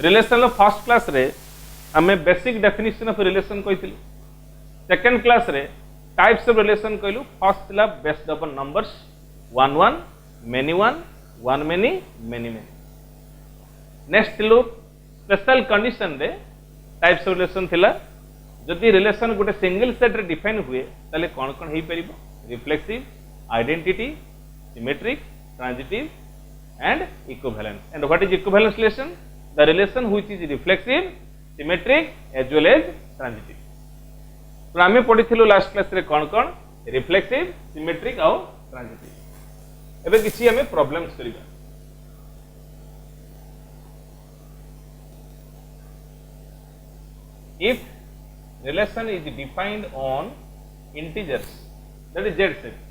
Relation first class रे आमे basic definition of relation कहिथिलु सेकंड क्लास रे टाइप्स ऑफ रिलेशन कहलु फर्स्ट थिला based upon numbers one one many many next look special condition रे types of relation थिला जदि रिलेशन गोटे सिंगल सेट रे डिफाइन हुए ताले कोन कोन हेई परिबो reflexive identity symmetric transitive and equivalence and what is equivalence relation the relation which is reflexive symmetric as well as transitive तो आमे पढिथिलु लास्ट क्लास रे कोन कोन रिफ्लेक्सिव सिमेट्रिक और ट्रांजिटिव एबे किछि आमे प्रॉब्लम्स करिबा if relation is defined on integers that is z set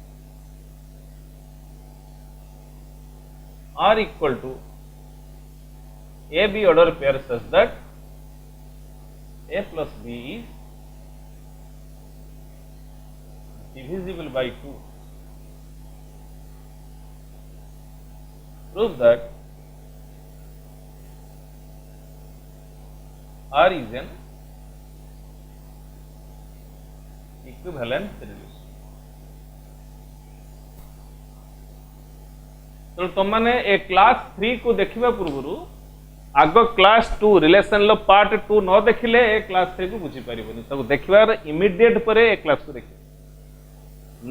are equal to a b order pair such that a plus b is divisible by 2 prove that R is an equivalent relation तो तुम मैंने ए class 3 को देखा पूर्व आग class 2 relation लो part 2 न देखिले ए class 3 को बुझी पारिबोनी ताको देखिबार इमीडिएट परे ए क्लास को देखि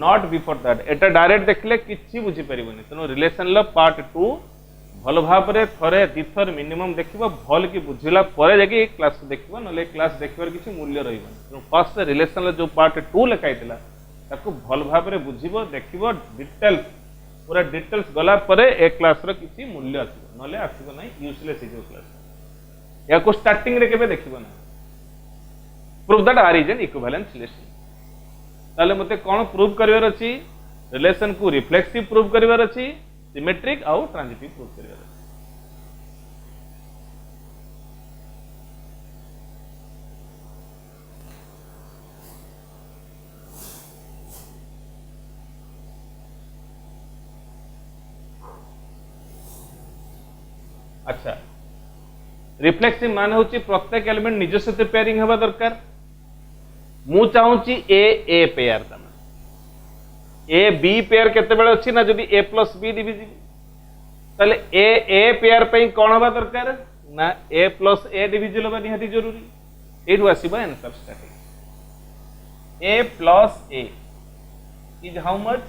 not before that Etah direct देखिले किछि बुझी पारिबोनी तनो रिलेशन लो पार्ट 2 भल भाबरे थरे दिथर मिनिमम देखिबो भल की बुझिला परे जाके ए क्लास को देखिबो नले क्लास देखिबार किछि मूल्य रहिबो तो फर्स्ट रिलेशन लो जो पार्ट 2 लिखाइतिला ताको भल भाबरे बुझिबो देखिबो डिटेल्स पूरा डिटेल्स गला परे एक क्लास रो किछि मूल्य आसीबो नले आसीबो नै यूजलेस इज क्लास या को स्टार्टिंग रे केबे देखिबो ना prove that R is an equivalent relation ताले मते कोन प्रूव करिवार अछि रिलेशन को रिफ्लेक्सिव प्रूव करिवार अछि सिमेट्रिक और ट्रांजिटिव प्रूव करिवार अछि अच्छा रिफ्लेक्सिव मान होची प्रत्येक एलिमेंट निज सहित पेयरिंग हवा दरकार मु चाहूची ए पेयर तमा ए बी पेयर केते बेले अछि ना जदी ए प्लस बी डिविजिबल ताले ए पेयर पई कोन हवा दरकार ना ए प्लस ए डिविजिबल हवा निहाती जरूरी एठु आसीबा answer static a plus a is how much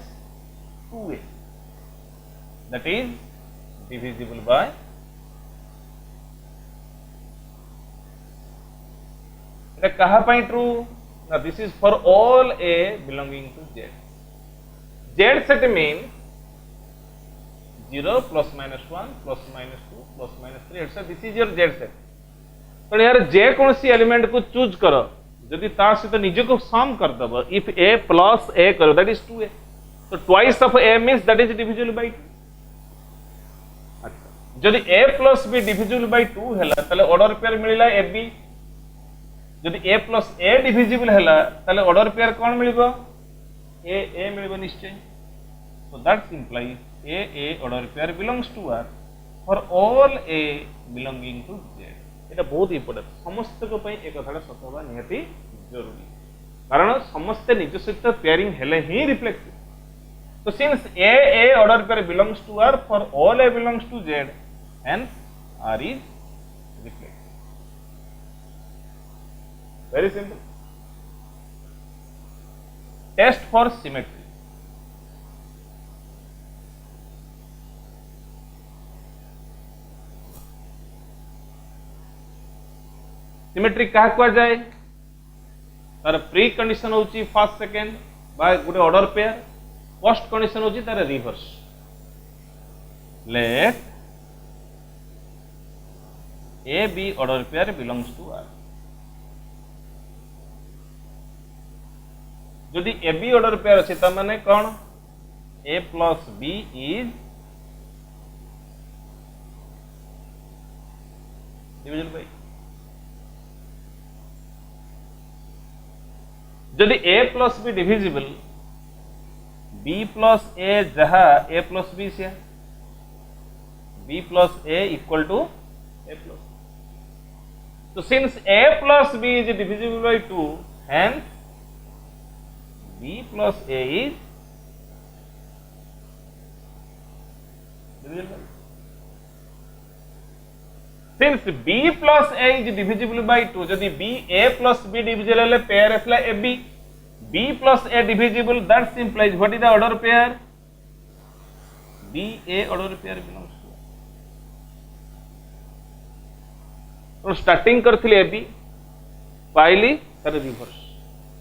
2a that is divisible by এটা কাহা পাই ট্রু না this is for all a belonging to z z set mean 0 plus minus 1 plus minus 2 plus minus 3 etc this is your z set तो यार जे कौन सी element को choose करो यदि ता सहित निज को सम कर दबो इफ a plus a करो दैट इज 2a तो twice of a means that is divisible by 2 अच्छा यदि a plus b divisible by 2 हैला तले ऑर्डर पेयर मिलिला ab जदि a प्लस a डिविजिबल हैला ताले ऑर्डर पेयर कोन मिलिबो a मिलिबो निश्चय so that implies a order pair belongs to r for all a belonging to z एटा बहुत इंपोर्टेंट समस्त को पई एक कथाडा सतबा निहति जरूरी कारण समस्त निज सहित पेयरिंग हेले ही रिफ्लेक्सिव तो since a order pair belongs to r for all a belongs to z hence r is reflexive very simple test for symmetry symmetry कहा कुआ जाए तार प्री कंडीशन होची first second by Gute order pair post condition होची तार reverse let a b order pair belongs to r यदि ए B order pair अछि त माने कोन a plus b is division bye यदि a plus b divisible b plus a जहा a plus b से b plus a equal to a plus So since A plus B is divisible by 2, hence B plus A is divisible by 2. Since B plus A is divisible by 2, जदि B A plus B divisible है pair असला AB, B plus A divisible, that implies what is the order pair? B A order pair belongs to. तो starting करथिले AB पाइली तार reverse,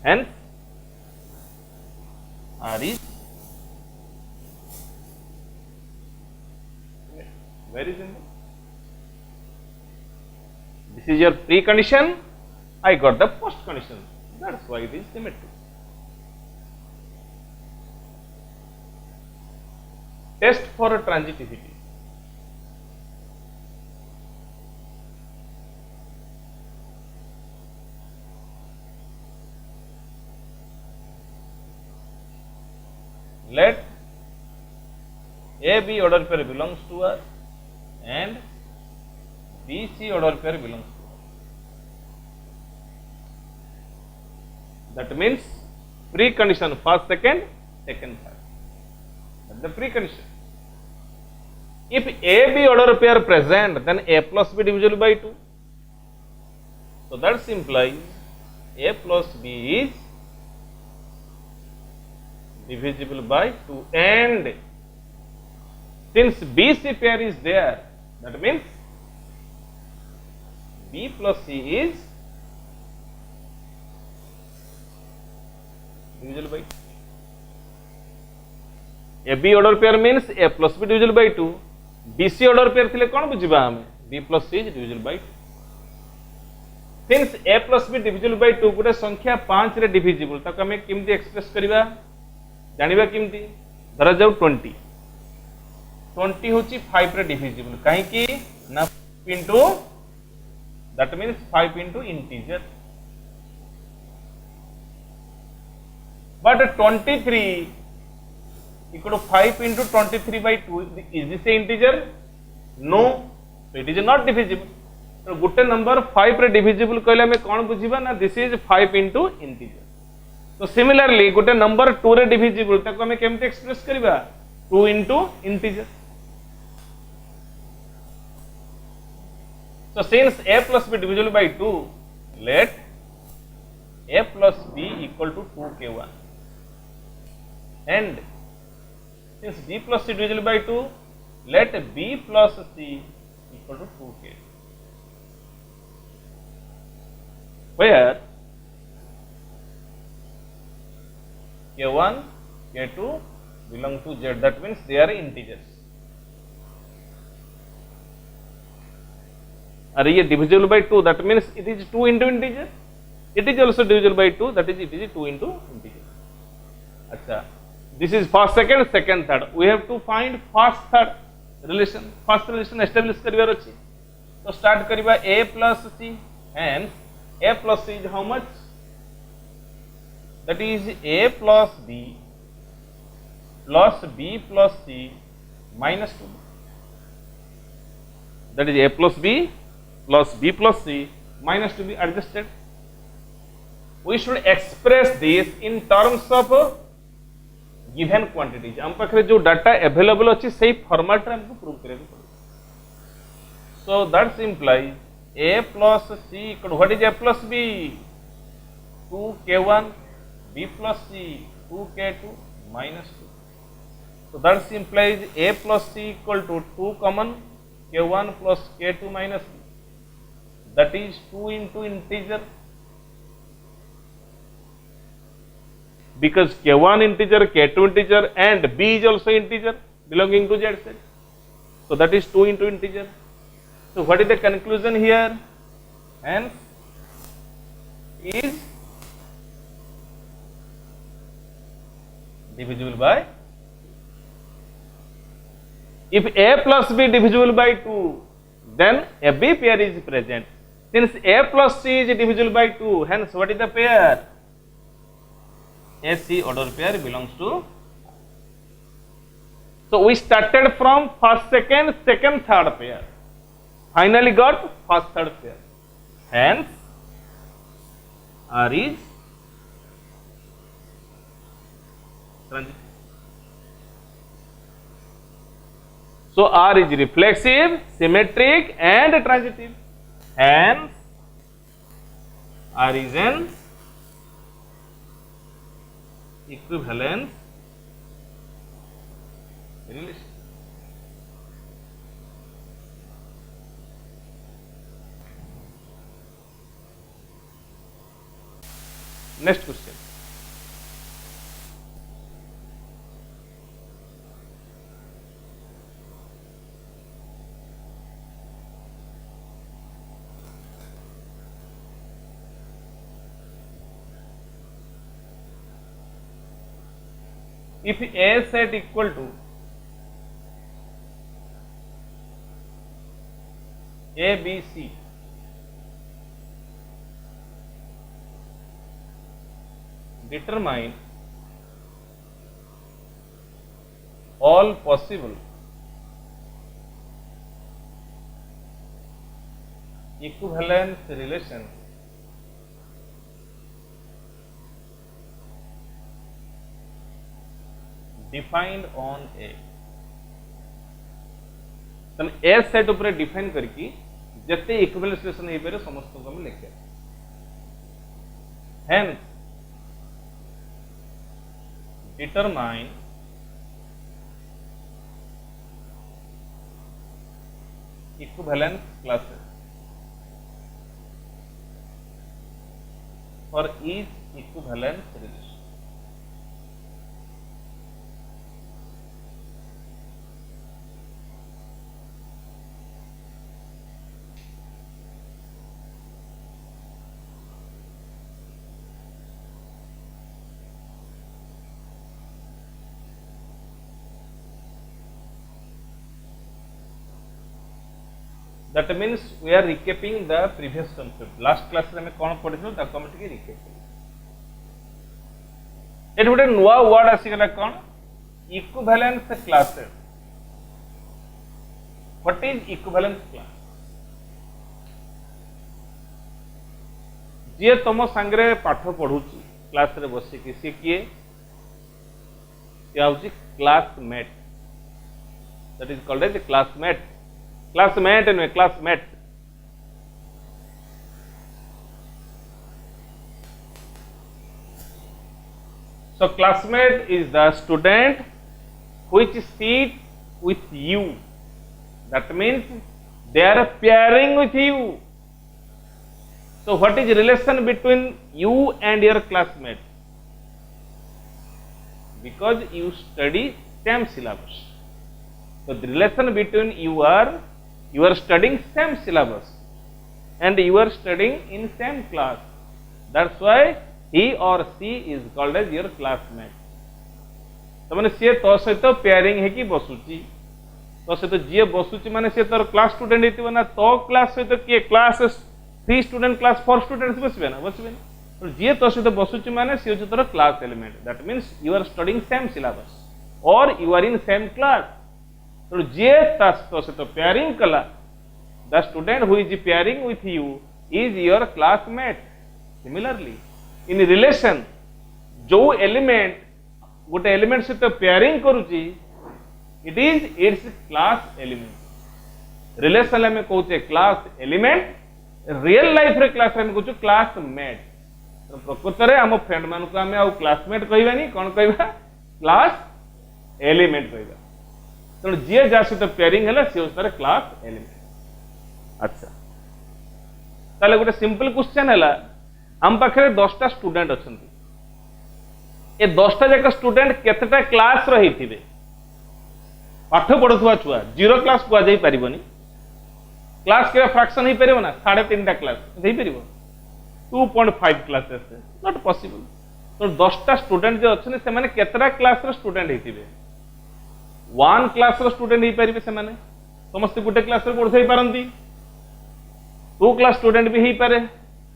hence R is very simple. This is your precondition. I got the post condition. That's why it is symmetric. Test for transitivity. Let AB order pair belongs to us and BC order pair belongs to us. That means precondition first, second, second, third. That's the precondition. If AB order pair present, then A plus B divisible by 2. So that implies A plus B is divisible by 2, and since BC pair is there, that means B plus C is divisible by 2. AB order pair means A plus B divisible by 2. BC order pair थिले कौन बुझिबा हमें? B plus C is divisible by 2. Since A plus B divisible by 2 गोटे संख्या 5 रे divisible, ताको हमें किमती express करिबा जानिबा किमती? धरा जाऊ 20 होची 5 रे divisible, काहे कि ना into, that means 5 into integer. But 23 equal to 5 into 23 by 2, is this a integer? No, so it is not divisible. So गोटे नंबर 5 रे divisible कहले हमें कौन बुझिबा ना, this is 5 into integer. So similarly गोटे नंबर 2 रे divisible ताको हमें केमते एक्सप्रेस करिबा? 2 into integer. So since A plus B divisible by 2, let A plus B equal to 2k1, and since B plus C divisible by 2, let B plus C equal to 2k, where k1, k2 belong to Z, that means they are integers. Are ये divisible by 2, that means it is 2 into integer. It is also divisible by 2, that is it is 2 into integer. अच्छा, this is first, second, second, third. We have to find first, third relation. First relation establish करिवार अछि. तो start करिबा A plus C, and A plus C is how much? That is A plus B plus B plus C minus 2. That is A plus B plus B plus C minus to be adjusted. We should express this in terms of given quantities. हम पाखरे जो data available अच्छी सही format रे हमको prove करेगा पड़ेगा. So that implies A plus C equal to what is A plus B? 2k1, B plus C 2k2 minus 2. So that implies A plus C equal to 2 common k1 plus k2 minus B. That is 2 into integer, because k1 integer, k2 integer, and B is also integer belonging to Z set. So that is 2 into integer. So what is the conclusion here? Hence is divisible by. If A plus B divisible by 2, then a B pair is present. Since A plus C is divisible by 2, hence what is the pair? AC order pair belongs to. So we started from first, second, second, third pair. Finally got first, third pair. hence R is transitive. So R is reflexive, symmetric and transitive. Hence R is an equivalence relation. Next question. If A set equal to A, B, C, determine all possible equivalence relations defined on A. तन A set ऊपर define करके जते equivalence relation हे पारे समस्त को हम लिखिया. Hence determine equivalence classes for each equivalence relation. That means we are recapping the previous concept. Last class रे हमें कौन पढ़िथिलु ताको हम टिके रिकैप करी. एट गोटे नुआ वर्ड आसी गला कौन equivalence classes. What is equivalence class? जे तुम संगे पाठ पढ़ुची क्लास रे बसी कि सी किए या होची classmate. That is called as classmate. Classmate and classmate. So classmate is the student which sit with you. That means they are pairing with you. So what is relation between you and your classmate? Because you study same syllabus. So the relation between you are studying same syllabus and you are studying in same class. That's why he or she is called as your classmate. तमने से तो सहित pairing है कि बसुची तो सहित जी बसुची माने से तोर क्लास स्टूडेंट हेतिबो ना तो क्लास सहित के क्लास 3 स्टूडेंट क्लास 4 स्टूडेंट्स बसबे ना तो जी तो सहित बसुची माने से तोर class element. That means you are studying same syllabus और you are in same class. तो जे तो सहित पेयरिंग कला the student who is pairing with you is your classmate. Similarly in relation जो एलिमेंट गोटे एलिमेंट सहित पेयरिंग करूची it is its class element. Relation में कहूचे क्लास एलिमेंट. रियल लाइफ रे क्लास में कहूछु क्लासमेट. तो प्रकृत रे हम फ्रेंड मान को हमें आ क्लासमेट कहबानी कोन कहबा क्लास एलिमेंट कहबा. तो जे जा सहित पेयरिंग हैला से उतर क्लास एलिमेंट. अच्छा ताले गोटे सिंपल क्वेश्चन हैला हम पाखरे 10टा स्टूडेंट अछंती. ए 10टा जाक स्टूडेंट केतेटा क्लास रही थिबे? पाठ पढुथुवा छुआ जीरो क्लास को जाई परिबोनी. क्लास के फ्रैक्शन ही परिबो ना 3.5टा क्लास देई परिबो 2.5 क्लासेस नॉट पॉसिबल. तो 10टा स्टूडेंट जे अछने से माने केतेटा क्लास रो स्टूडेंट हेतिबे? 1 क्लास रो स्टूडेंट ही परिबे से माने समस्त गुटे क्लास रे पढथै पारंती. 2 क्लास स्टूडेंट भी ही पारे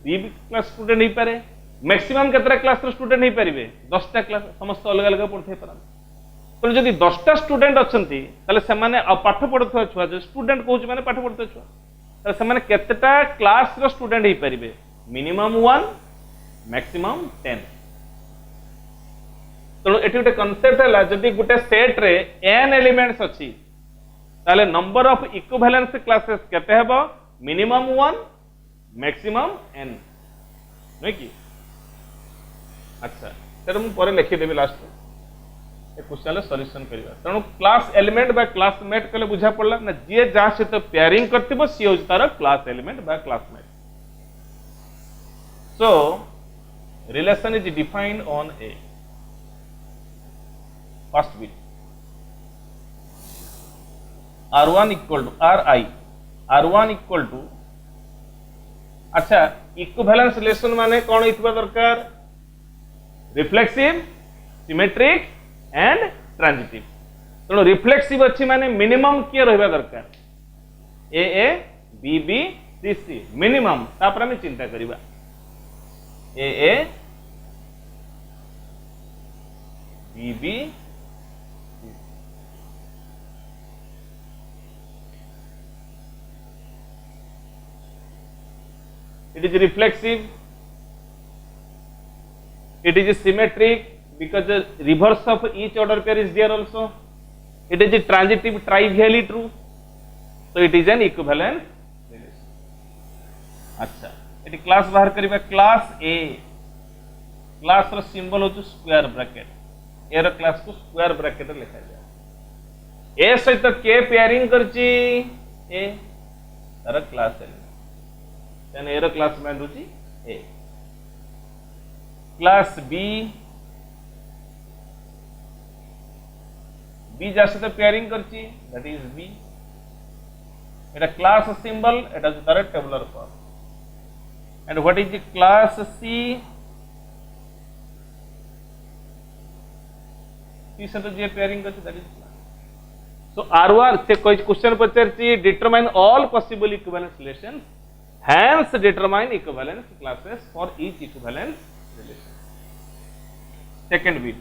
3 क्लास स्टूडेंट ही पारे. मैक्सिमम केतरा क्लास रो स्टूडेंट ही परिबे 10टा क्लास समस्त अलग अलग पढथै पारंती. तो जदि 10टा स्टूडेंट अछंती ताले से माने पाठ पढथुवा छुआ जे स्टूडेंट कहूछ माने पाठ पढथुवा छुआ तो से माने केतेटा क्लास रो स्टूडेंट ही परिबे मिनिमम 1 मैक्सिमम 10 तो एटी गोटे कॉन्सेप्ट है जदि गोटे सेट रे n एलिमेंट्स अछि ताले नंबर ऑफ इक्विवेलेंस क्लासेस केते हेबो मिनिमम 1 मैक्सिमम n नै कि अच्छा तेरे मु परे लिखि देबी लास्ट ए क्वेश्चन सॉल्यूशन करिवा तणु क्लास एलिमेंट बा क्लासमेट कले बुझा पड़ला ना जे जा सहित पेयरिंग करथिबो सी होज तार क्लास एलिमेंट बा classmate so relation is defined on a first bit r1 equal to ri r1 equal to अच्छा इक्विवेलेंस रिलेशन माने कोन इतबा दरकार रिफ्लेक्सिव सिमेट्रिक एंड ट्रांजिटिव तो रिफ्लेक्सिव अच्छी माने मिनिमम किए रहबा दरकार A B B C C minimum तापर हम चिंता करिबा A B B it is reflexive, it is symmetric because the reverse of each order pair is there also, it is transitive trivially true, so it is an equivalence relation. अच्छा ये class बाहर करिबा class A class रो symbol हो square bracket A रो class को square bracket रे लिखा जाय ए सहित के पेयरिंग करची ए तार class element then a class में होची a class b b जा सहित पेयरिंग करची that is b Etah class symbol एटा तार tabular form and what is the class c c सहित जे पेयरिंग करची that is class so r1 से कोई question पचरची determine all possible equivalence relations hence determine equivalence classes for each equivalence relation. Second bit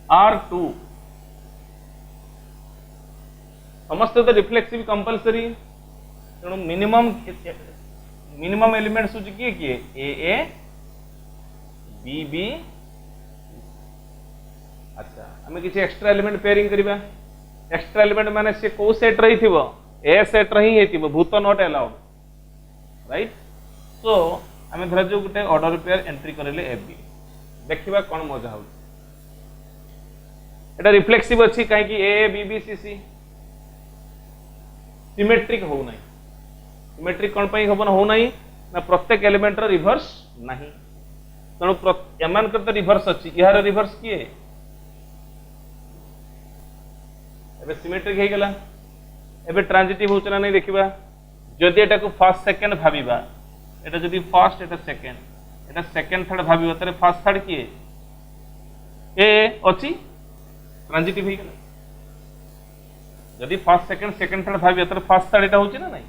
R2 समस्त तो reflexive compulsory तेणु minimum elements होची किए ए B B अच्छा हमें किसी एक्स्ट्रा एलिमेंट पेयरिंग करिबा एक्स्ट्रा एलिमेंट माने से को सेट रही थिबो ए सेट रही हेतिबो भूत नॉट अलाउड राइट सो आमे धर जो गुटे ऑर्डर पेयर एंट्री करले ए बी देखिबा कोन मजा हो एटा रिफ्लेक्सिव अछि काहे कि A B B C C symmetric हो नाही सिमेट्रिक कोन पई होबन हो नाही ना प्रत्येक एलिमेंट रो रिवर्स नाही तणु एमान कर त रिवर्स अछि इहार रिवर्स किए एबे सिमेट्रिक हे गेला एबे ट्रांजिटिव होच ना नहीं देखिबा जदि एटा को फर्स्ट सेकंड भाबिबा एटा जदि फर्स्ट एटा सेकंड थर्ड भाबिबा तरे फर्स्ट थर्ड किए ए अछि ट्रांजिटिव हे गेला जदि फर्स्ट सेकंड थर्ड भाबिबा तरे फर्स्ट थर्ड एटा होची ना नहीं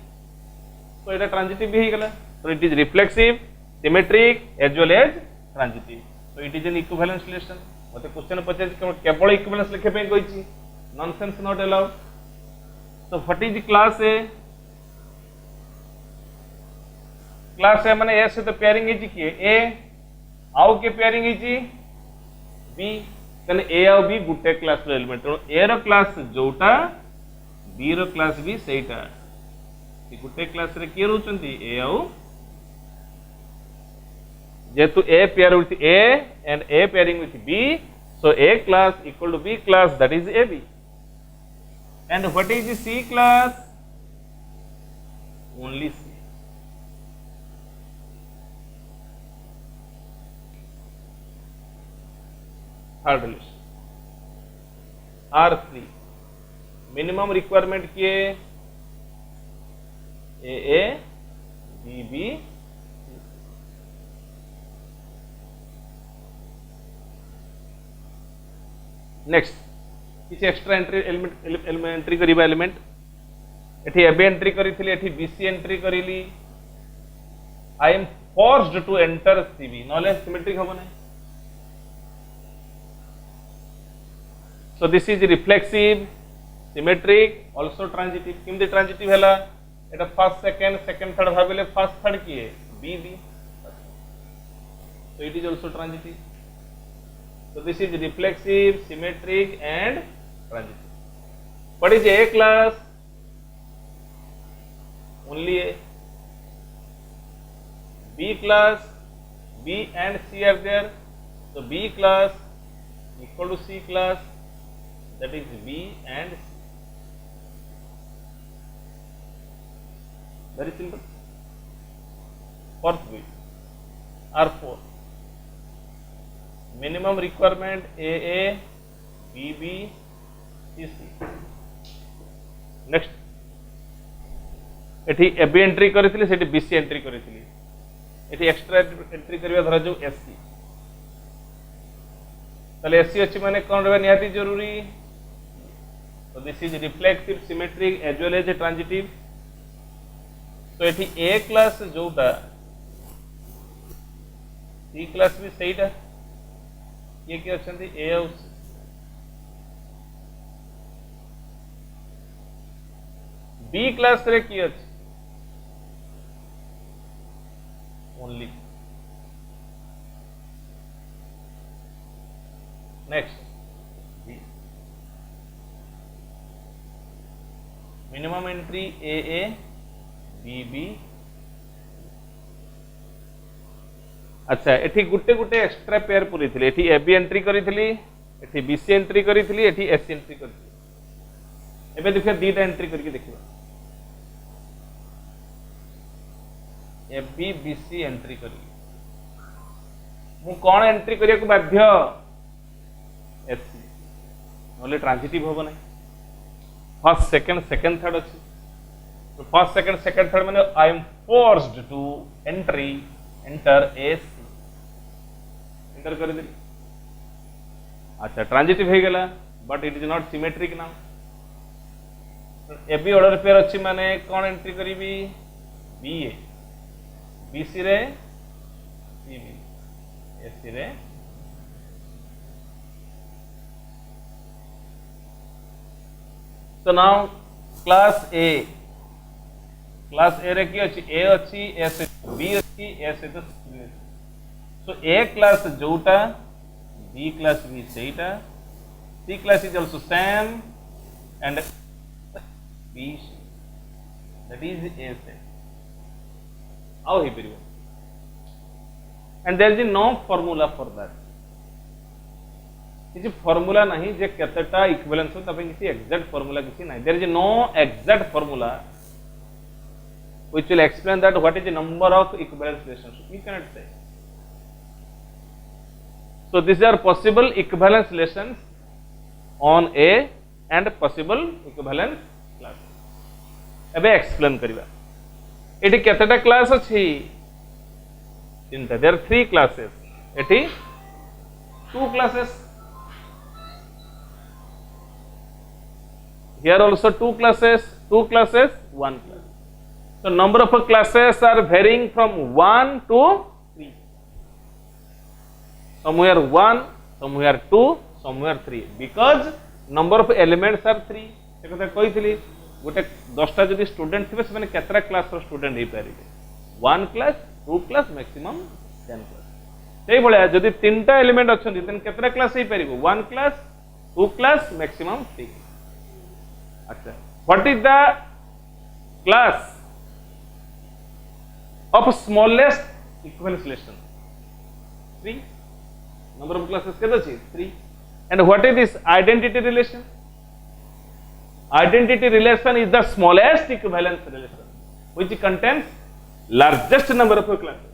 तो एटा ट्रांजिटिव भी हे गेला तो it is reflexive symmetric as well as transitive तो it is an equivalence relation मते क्वेश्चन पचे केवल इक्विवेलेंस लिखे पे कहिची nonsense not allowed so what is the class a माने a से तो पेयरिंग है किए a आउ के पेयरिंग है b तने a आउ b गुटे क्लास रो एलिमेंट तो a रो क्लास जोटा b रो क्लास भी सेटा ये गुटे क्लास रे के रहउचंती a आउ जेतु a pair with a and a pairing with b so a class equal to b class that is ab and what is the C class? Only C. Third relation R3 minimum requirement किए A B B next किसी extra entry entry करिबा element एठी एबे entry करिथिले एठी BC entry करिली I am forced to enter CB नॉले symmetric होबो नै so this is reflexive symmetric also transitive किमदे ट्रांजिटिव हैला এটা ফার্স্ট সেকেন্ড সেকেন্ড থার্ড ভাবিলে ফার্স্ট থার্ড কি है B B so it is also transitive so this is reflexive symmetric and transitive what is A class only A B class B and C are there so B class equal to C class that is B and C very simple fourth bit R4 minimum requirement AA BB CC next एठी AB entry करथिले सेठी BC entry करथिले एठी extra entry करबा धरा जो SC तले SC अछि माने कोन रहबा निहाती जरूरी so this is reflexive symmetric as well as transitive तो एठी A क्लास जोटा C क्लास भी सहीटा ये क्या अछंती A और C B क्लास रे की अछि only next B minimum entry AA BB अच्छा एठी गुटे गुटे एक्स्ट्रा पेयर पूरी थिले एठी AB एंट्री करी थिली एठी BC एंट्री करी थिली एठी SC एंट्री करी थिली एबे देखियो दीटा एंट्री करके देखियो AB BC एंट्री करी मु कोन एंट्री करिया को बाध्य SC नले ट्रांजिटिव होबो नै फर्स्ट सेकंड सेकंड थर्ड अछि तो फर्स्ट सेकंड सेकंड थर्ड माने I am forced to enter AC enter कर दे अच्छा ट्रांजिटिव हे गेला but it is not symmetric now AB order pair अछि माने कोन एंट्री करिवि BA BC रे CB SC रे so now class A रे की अछि A अछि S B अछि S तो so A class जोटा B class भी सेटा C class is also same and B that is A set how he period and there is no formula for that किसी फॉर्मूला नहीं जे केतेटा equivalence हो तबे किसी एग्जैक्ट फॉर्मूला किसी नहीं there is no exact formula which will explain that what is the number of equivalence relationship you cannot say so these are possible equivalence relations on A and possible equivalence class एबे explain करिवा एटी केतेटा class अछि चिंता there 3 classes एटी 2 classes here also 2 classes 1 class so number of classes are varying from 1 to 3 somewhere 1 somewhere 2 somewhere 3 because number of elements are 3 से कथा कहितली गोटे 10 टा जदी स्टूडेंट थिबे से माने केतरा क्लास रो स्टूडेंट हे पारिबे 1 क्लास 2 क्लास मैक्सिमम 10 क्लास सेही भले जदी 3 टा एलिमेंट अछन देन केतरा क्लास हे पारिबो 1 क्लास 2 क्लास मैक्सिमम 3 अच्छा what is the class of smallest equivalence relation 3 number of classes केते अछि 3 and what is this identity relation is the smallest equivalence relation which contains largest number of classes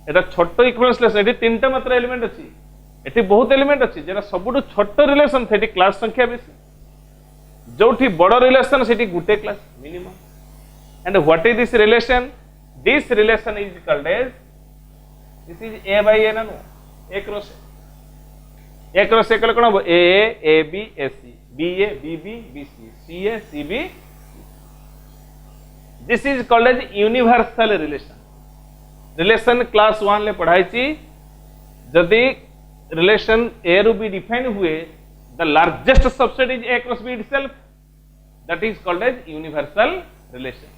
एटा छोटो equivalence relation eighty तीनटा मात्र element अछि eighty बहुत element अछि जेरा सबुटो छोटो रिलेशन थेटी क्लास संख्या बेसी जोठी बड़ relation Sethi Gute class minimum and what is this relation is called as this is A by A no A cross कले कोन हो A AB AC BA BB BC CA CB this is called as universal relation class 1 ले पढ़ाई छी जदी relation A ru B define हुए the largest subset is A cross B itself that is called as universal relation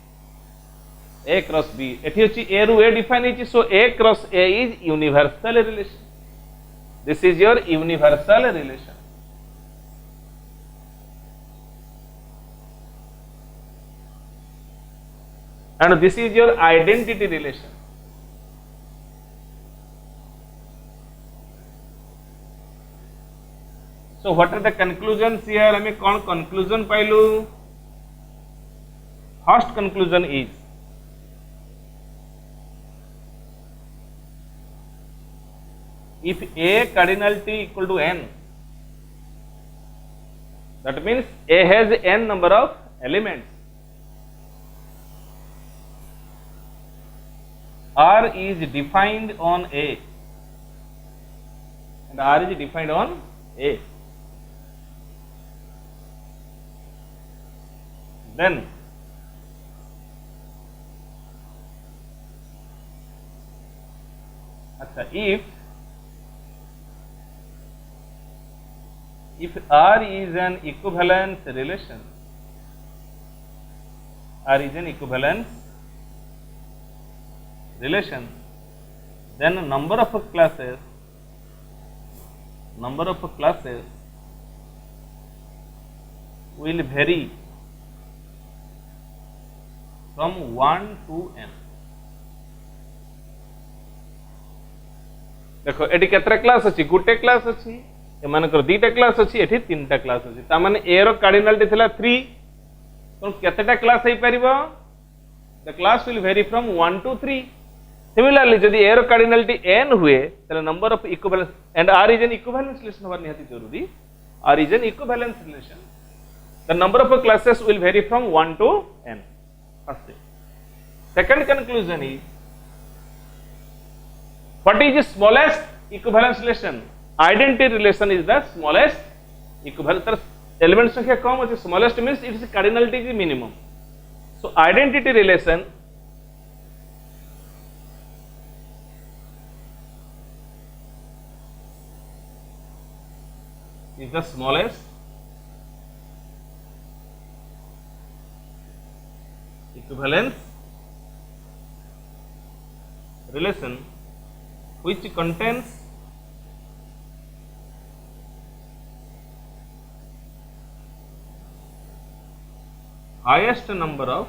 A cross B एठी अछि A रु A define होछि सो A cross A is universal relation. This is your universal relation. And this is your identity relation. So what are the conclusions here? हमें कौन conclusion पाइलु? First conclusion is if A cardinality equal to n, that means A has n number of elements. R is defined on A, and R is defined on A. Then if R is an equivalence relation, R is an equivalence relation, then number of classes will vary from 1 to n. देखो eighty केतरा class अछि गुटे class अछि एमानकर दीटा class अछि एठी तीनटा class अछि ता माने ए रो कार्डिनलिटी थिला 3 तो केतेटा क्लास हे परिबो the class will vary from 1 to 3 similarly जदि ए रो कार्डिनलिटी n हुए तले number of equivalence and r is an equivalence relation होवा निहाती जरूरी r is an equivalence relation the number of classes will vary from 1 to n first second conclusion is what is the smallest equivalence relation? Identity relation is the smallest equivalence. Element संख्या कम अछि smallest means its cardinality is minimum. So identity relation is the smallest equivalence relation which contains highest number of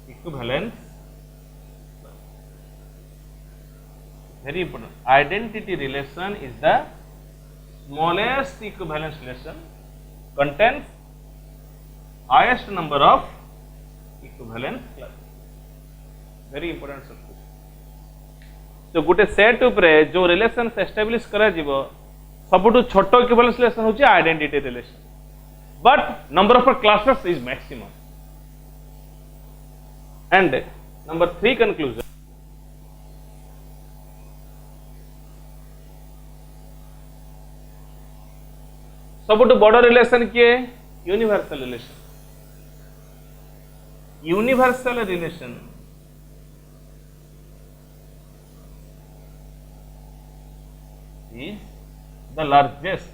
equivalence. Very important. Identity relation is the smallest equivalence relation, contains highest number of equivalence classes. Very important subject. तो गोटे set उपरे जो relation establish करा जीवो सबुटु छोटो equivalence relation होची identity relation but number of classes is maximum and number 3 conclusion सबुटु बड़ रिलेशन किए universal relation universal relation is the largest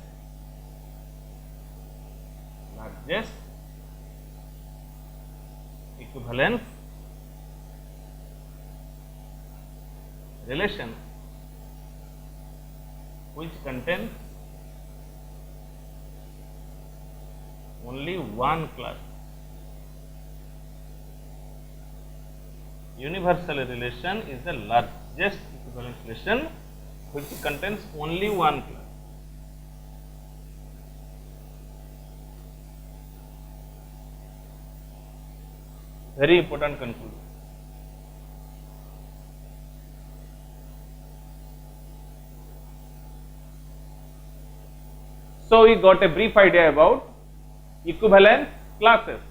equivalence relation which contains only one class. Universal relation is the largest equivalence relation which contains only one class. Very important conclusion. So we got a brief idea about equivalence classes.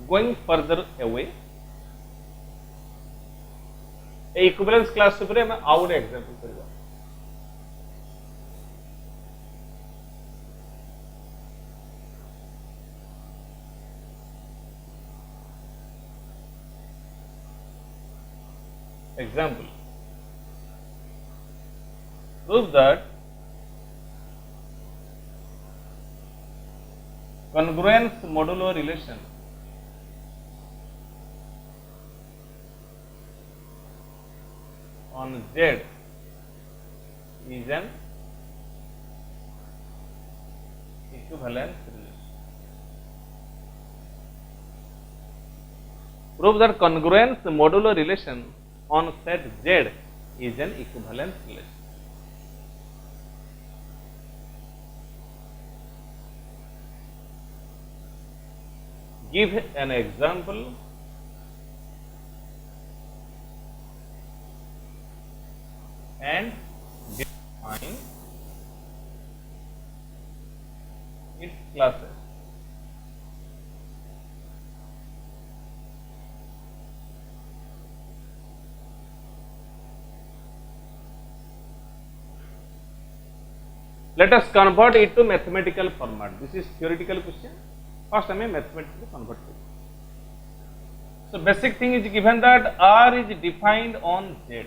Going further away, a equivalence class उपरे मैं out example करूँगा. Example, prove that congruence modulo relation on Z is an equivalence relation. Prove that congruence modulo relation on set Z is an equivalence relation. Give an example and define its classes. Let us convert it to mathematical format. This is theoretical question. First, I am mathematically convert it. So, basic thing is given that R is defined on Z.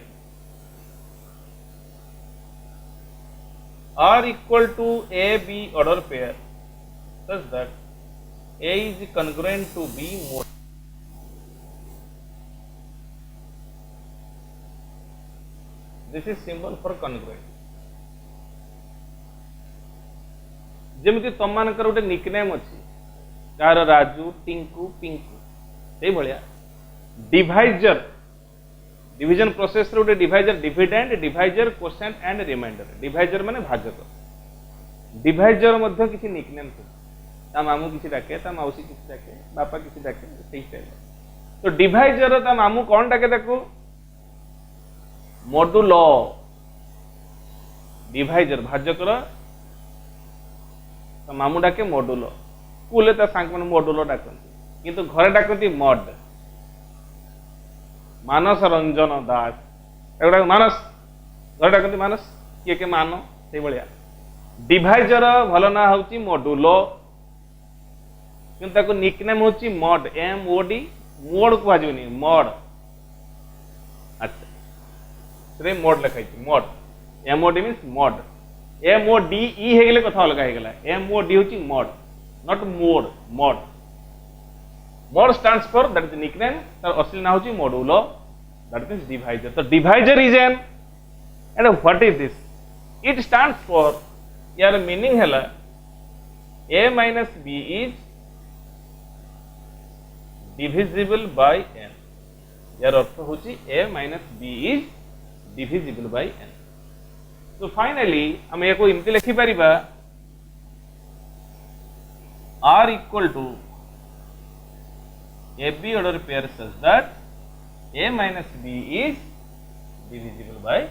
R equal to A, B order pair such that A is congruent to B mod. This is symbol for congruent. जेमती तुम मानकर गोटे nickname अच्छी car Raju Tinku Pinku से भाया divisor division process रे गोटे divisor dividend divisor quotient and remainder divisor माने भाजक divisor मध्य किसी निकनेम ता मामू किसी डाके ता मौसी किसी डाके बापा किसी डाके सही टाइप तो डिवाइजर ता मामू कौन डाके ताको मॉड्यूलो डिवाइजर भाजकर तो मामू डाके मॉड्यूलो स्कूल सांग मैंने मॉड्यूलो डाकती किंतु घरे डाकती मड मानस रंजन दास एगुड़ा मानस घर डाकती मानस किए के मान से भाया डिवाइजर भल ना हूँ मॉड्यूलो किंतु निकनेम हूँ मड MOD मोड कहनी मड अच्छा मोड लिखाई mud MOD means mud MODE हेगले कथा अलग हेगला MOD होची mod not mode mod stands for that is the nickname तर असली ना होची modulo that means divisor so divisor is an and what is this it stands for यार meaning हैला A minus B is divisible by n यार अर्थ होची A minus B is divisible by n so finally हम एको इमती लिखि परिबा R equal to AB order pair such that A minus B is divisible by n.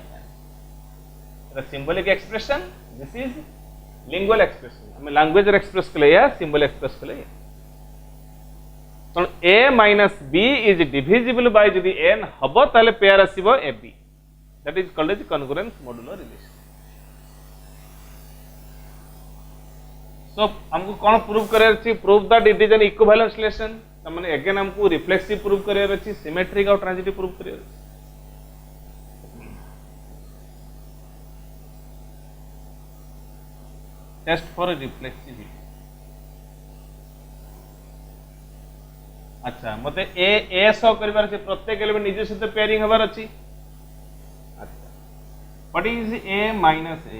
The symbolic expression this is lingual expression हमें language express के लिए या symbol express के लिए तो A minus B is divisible by यदि n हबो ताले pair आसीबो AB that is called as congruence modulo relation. So हमको कौन प्रूव करेर अछि prove that it is an equivalence relation माने अगेन हमको रिफ्लेक्सिव प्रूव करेर अछि सिमेट्रिक और ट्रांजिटिव प्रूव करेर अछि टेस्ट फॉर रिफ्लेक्सिविटी अच्छा मते ए सो करबार अछि प्रत्येक एलिमेंट निजे सहित पेयरिंग हबार अछि अच्छा what is A minus A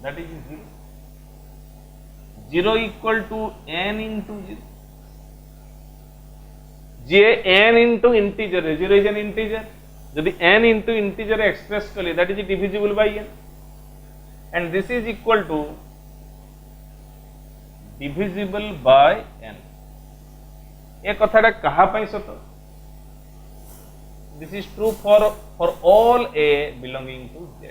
that is 0 equal to n into 0 J n into integer 0 is an integer यदि n into integer express कले that is divisible by n and this is equal to divisible by n ये कथाटा कहा पई सत this is true for all A belonging to Z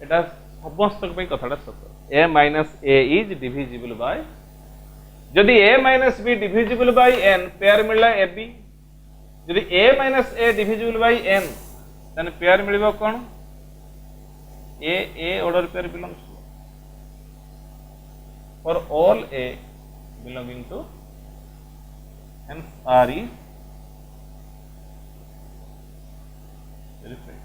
एटा समस्त पई कथाटा सत A minus A is divisible by यदि A minus B divisible by n pair मिलला AB यदि A minus A divisible by n then pair मिलबो कोन A order pair belongs to for all A belonging to hence R is refract.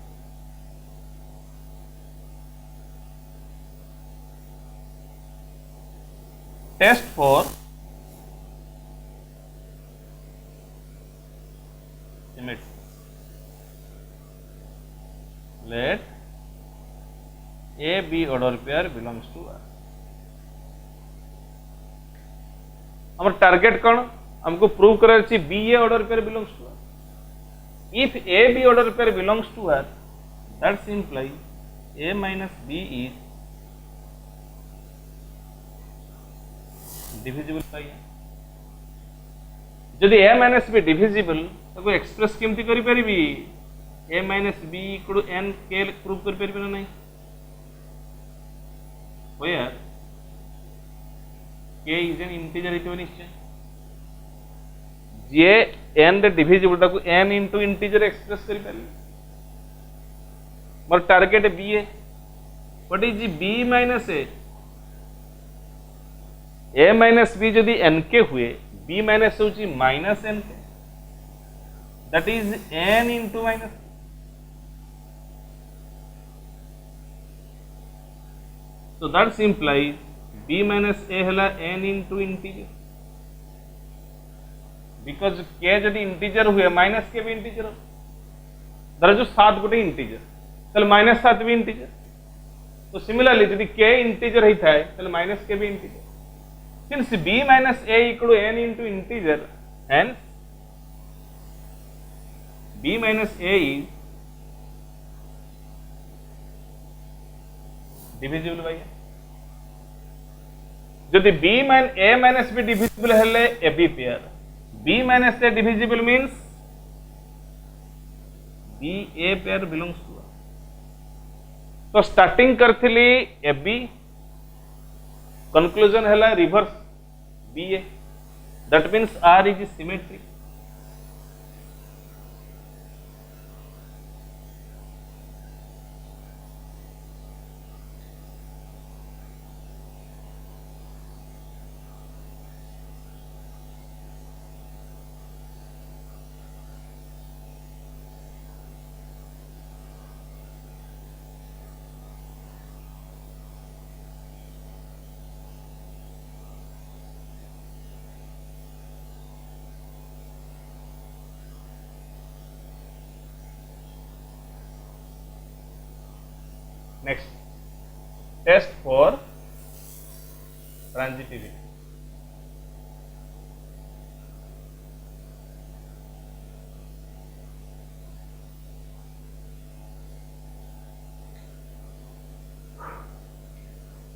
Test for symmetry. Let A B order pair belongs to R. हमर target कौन हमको prove करार छि B A order pair belongs to R. If A B order pair belongs to R, that's imply A minus B is divisible by A. जदि A minus B divisible ताको express केमती करि परिबी A minus B equal to N K prove कर परिबे ना नहीं. where k is an integer हितो निश्चय जे n रे डिविजिबल ताको n इनटू इंटीजर एक्सप्रेस करि पारि. मोर टारगेट b है. What is b minus a minus b जदि n के हुए b माइनस होची माइनस n के, that is n into minus. So that implies b minus a हला n into integer, because k जदि इंटीजर हुए minus के भी इंटीजर हो. धर जो 7 गोटे इंटीजर तले माइनस 7 भी इंटीजर. तो सिमिलरली जदि k इंटीजर ही थाए तले माइनस के भी integer. Since b minus a equal to n into integer, hence b minus a is divisible by a. जदि b minus a minus b divisible हेले A B pair, b minus a divisible means b a pair belongs to R. तो starting करथिली A B, conclusion हेला reverse b a, that means r is symmetric. Next, test for transitivity.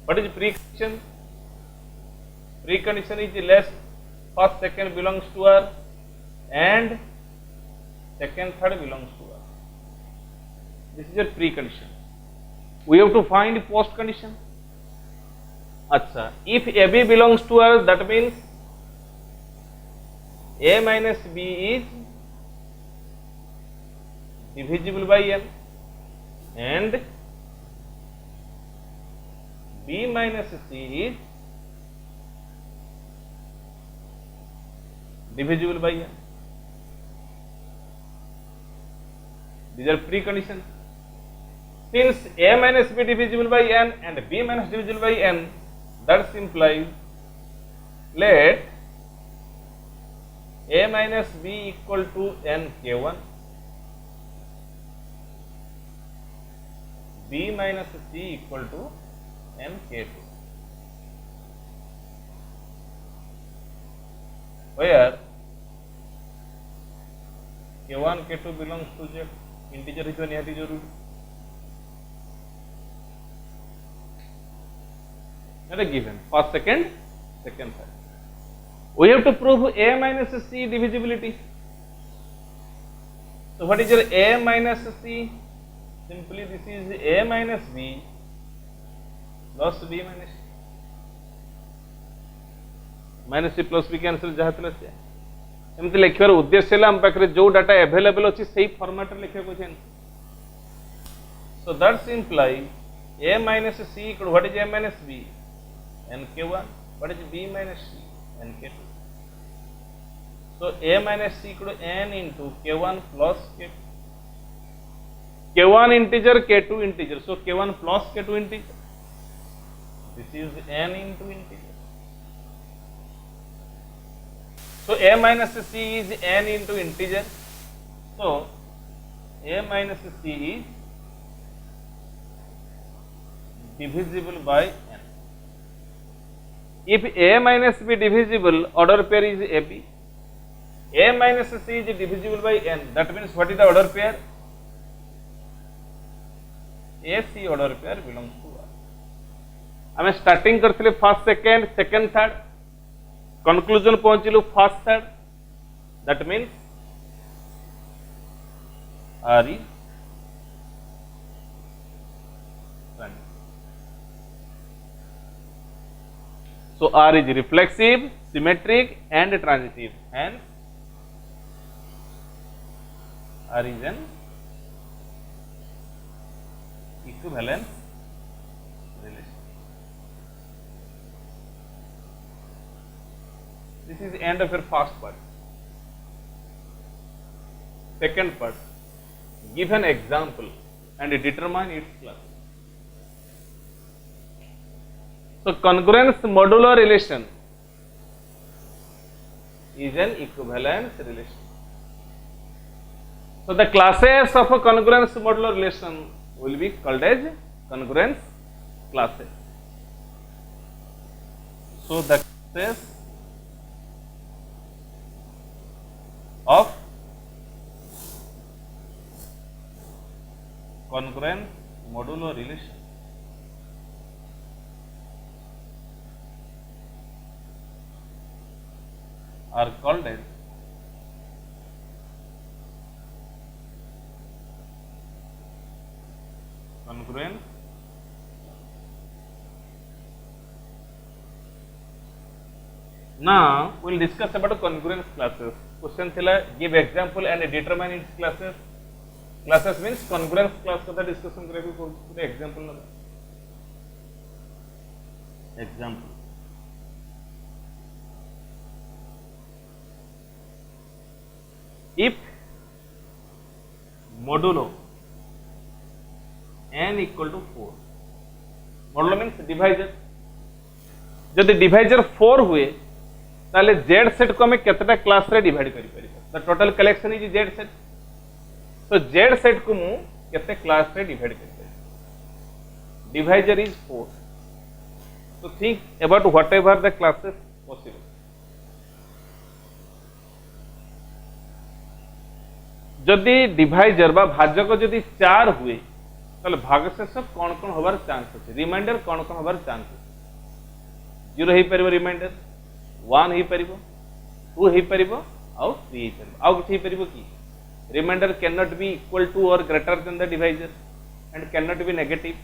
What is precondition? Precondition is less first second belongs to R and second third belongs to R. This is a precondition. We have to find post condition. अच्छा, if AB belongs to R, that means A minus B is divisible by N and B minus C is divisible by N. These are preconditions. Since a minus b divisible by n and b minus divisible by n, that implies let a minus b equal to n k1, b minus c equal to n k2, where k1 k2 belongs to z. Integer हितो निहाती जरूरी. Not a given. First, second, second, third. We have to prove a minus c divisibility. So what is your a minus c? Simply this is a minus b plus b minus c. Minus c plus b cancel जहाँ तक से. एमती लिखिबार उद्देश्य है हम पाखरे जो data available अछि सेही फॉर्मेट रे लिखिबा को. So that's imply a minus c equal what is a minus b? N k1. What is b minus c? N k2. So a minus c equal to n into k1 plus k2. k1 integer, k2 integer. So k1 plus k2 integer. This is n into integer. So a minus c is n into integer. So a minus c is divisible by n. If a minus b divisible, order pair is ab. A minus c is divisible by n. That means what is the order pair? AC order pair belongs to R. आम starting करथिले first second second third conclusion पहुंचलु first third. That means R is transitive. So R is reflexive, symmetric and transitive, and R is an equivalence relation. This is the end of your first part. Second part, give an example and determine its class. So congruence modular relation is an equivalence relation. So the classes of a congruence modular relation will be called as congruence classes. So the classes of congruence modular relation are called as congruence now we will discuss about congruence classes. Question thila give example and determine its classes. Classes means congruence class का discussion करेंगे कोई example ना. Example. If modulo n equal to 4, modulo means divisor. जब divisor 4 हुए, ताले z set को हमें कितना class रे divide करी पड़ी. The total collection is z set. So z set को मु कितने class रे divide करी पड़ी. Divisor is 4. So think about whatever the classes possible. जदि डिवाइजर बा भाजक जदि 4 हुए ताले भागशेष कौन कौन होबार चांस अछि. रिमाइंडर कौन कौन होबार चांस अछि. 0 हे परिबो रिमाइंडर, 1 हे परिबो, 2 हे परिबो और 3 हे परिबो. आउ किछि हे परिबो की remainder can not be equal to or greater than the divisor and can not be negative.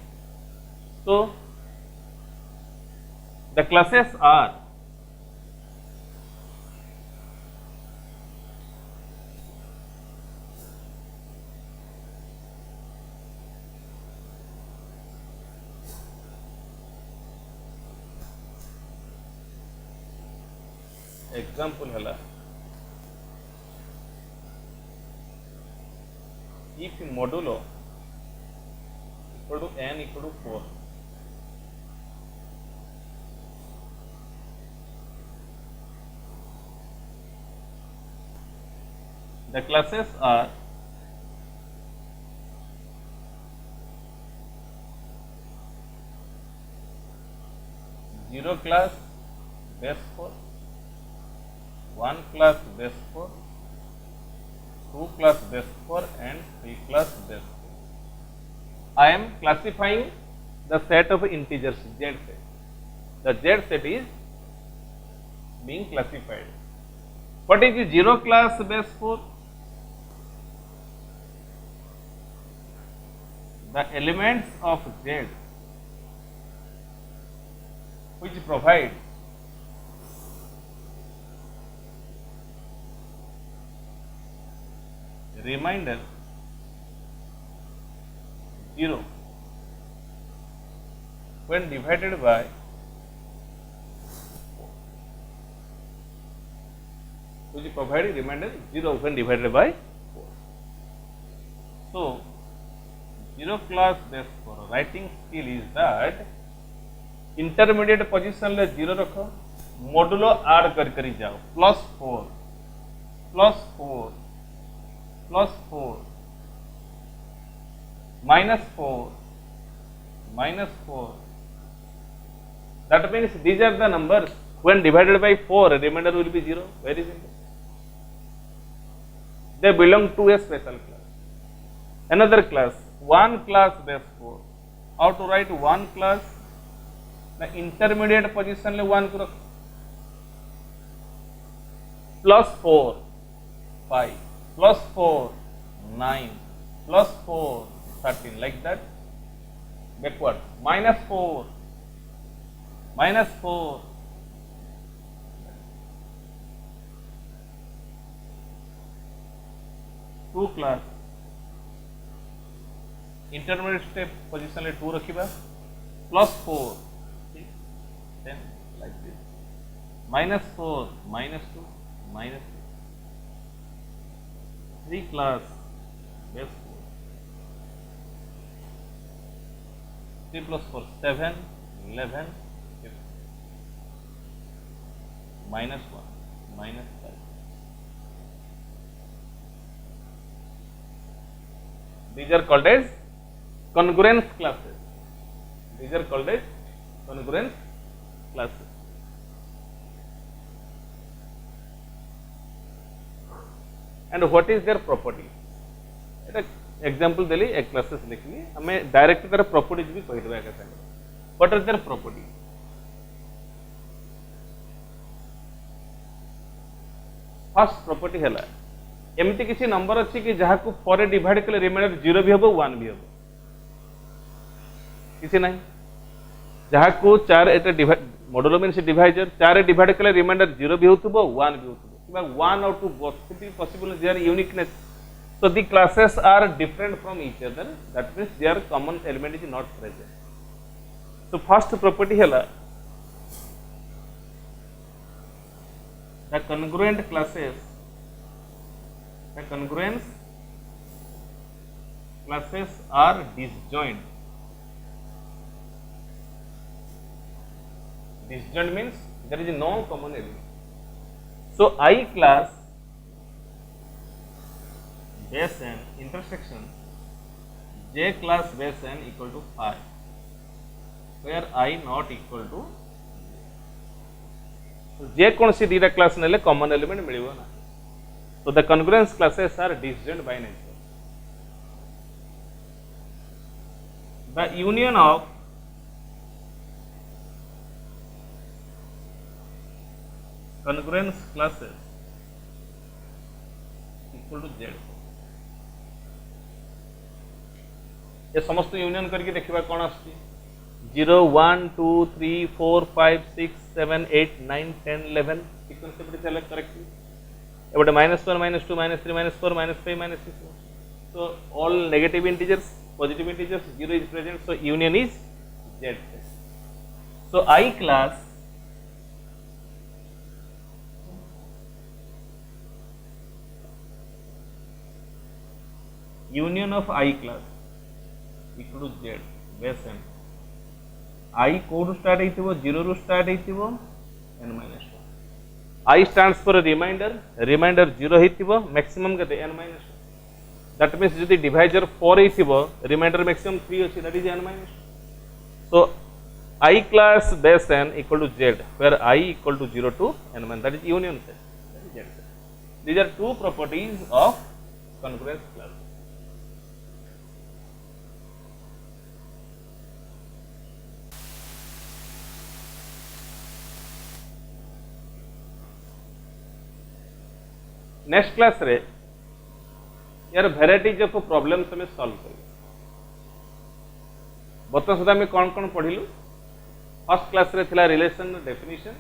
So the classes are example hela if modulo equal to n equal to 4, the classes are zero class base 4, 1 class base 4, 2 class base 4 and 3 class base 4. I am classifying the set of integers z set. The z set is being classified. What is the 0 class base 4? The elements of z which provide remainder 0 when divided by which provide remainder 0 when divided by 4. So 0 class base 4 writing skill is that intermediate position ले 0 रखो modulo add कर जाओ +4 +4 +4 -4 -4 that means these are the numbers when divided by 4 remainder will be 0. Very simple. They belong to a special class. Another class 1 class base 4. How to write 1 class? The intermediate position le 1 को रखो +4 5 +4 9 +4 13 like that. Backward -4 -4 2 class intermediate step position ले 2 रखिबा +4 10 like this -4 -2 -2 3 class base 4 3 plus 4 7 11 -1 -5 these are called as congruence classes. These are called as congruence classes. And what is their property? Example देली एक classes लिखली हमें direct तरह properties भी कहि देबा के संगे. What are their property? First property हैला एमती किसी नंबर अच्छी कि जहाँ को 4 डिवाइड कले रिमाइंडर 0 भी होबो 1 भी होबो किसी नहीं जहाँ को 4 एटा divide modulo means divisor 4 divide कले रिमाइंडर 0 भी होतबो 1 भी होतबो किबा 1 और 2 both could be possible their uniqueness. So the classes are different from each other, that means their common element is not present. So first property हैला the congruent classes, the congruence classes are disjoint. Disjoint means there is no common element. So I class base n intersection j class base n equal to 5 where I not equal to जे कौन सी दीटा class नेले common element मिलिबो ना. So the congruence classes are disjoint by nature. The union of congruence classes equal to z. ये समस्त union करके देखिबा कोन आछि 0 1 2 3 4 5 6 7 8 9 10 11 sequence से चले correctly एबटे -1 -2 -3 -4 -5 -6. So all negative integers, positive integers, 0 is present, so union is z. So I class union of I class equal to z base n. I code start हेतिबो 0 रु start हेतिबो n - 1. I stands for remainder 0 हेतिबो maximum कते n - 1. That means जदी divisor 4 हेतिबो remainder maximum 3 अछि, that is n - 1. So I class base n equal to z where I equal to 0 to n - 1, that is union set, that is z set. These are two properties of congruence class. Next class रे यार varieties of problems हमें solve कर. बर्तमान सुधा में कौन कौन पढ़िलु. First class रे थिला रिलेशन डेफिनिशन,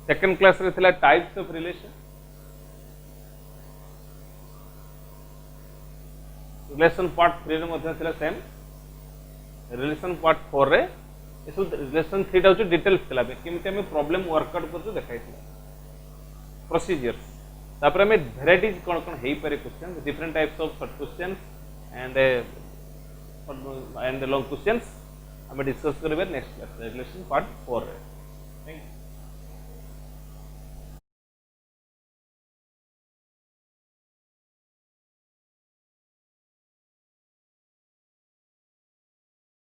सेकंड क्लास रे थिला types of relation, relation part 3 रे मध्ये थिला सेम, रिलेशन पार्ट 4 रे इस रिलेशन 3 टा डिटेल्स थिला केमते हमें प्रॉब्लम वर्कआउट करतो देखाइथिला प्रोसीजर्स. तापर हमें वेराइटीज कौन कौन हेई पारे question, different types of short question and and long questions हमें डिस्कस करेंगे नेक्स्ट क्लास रेगुलेशन पार्ट 4 रे। Thank you.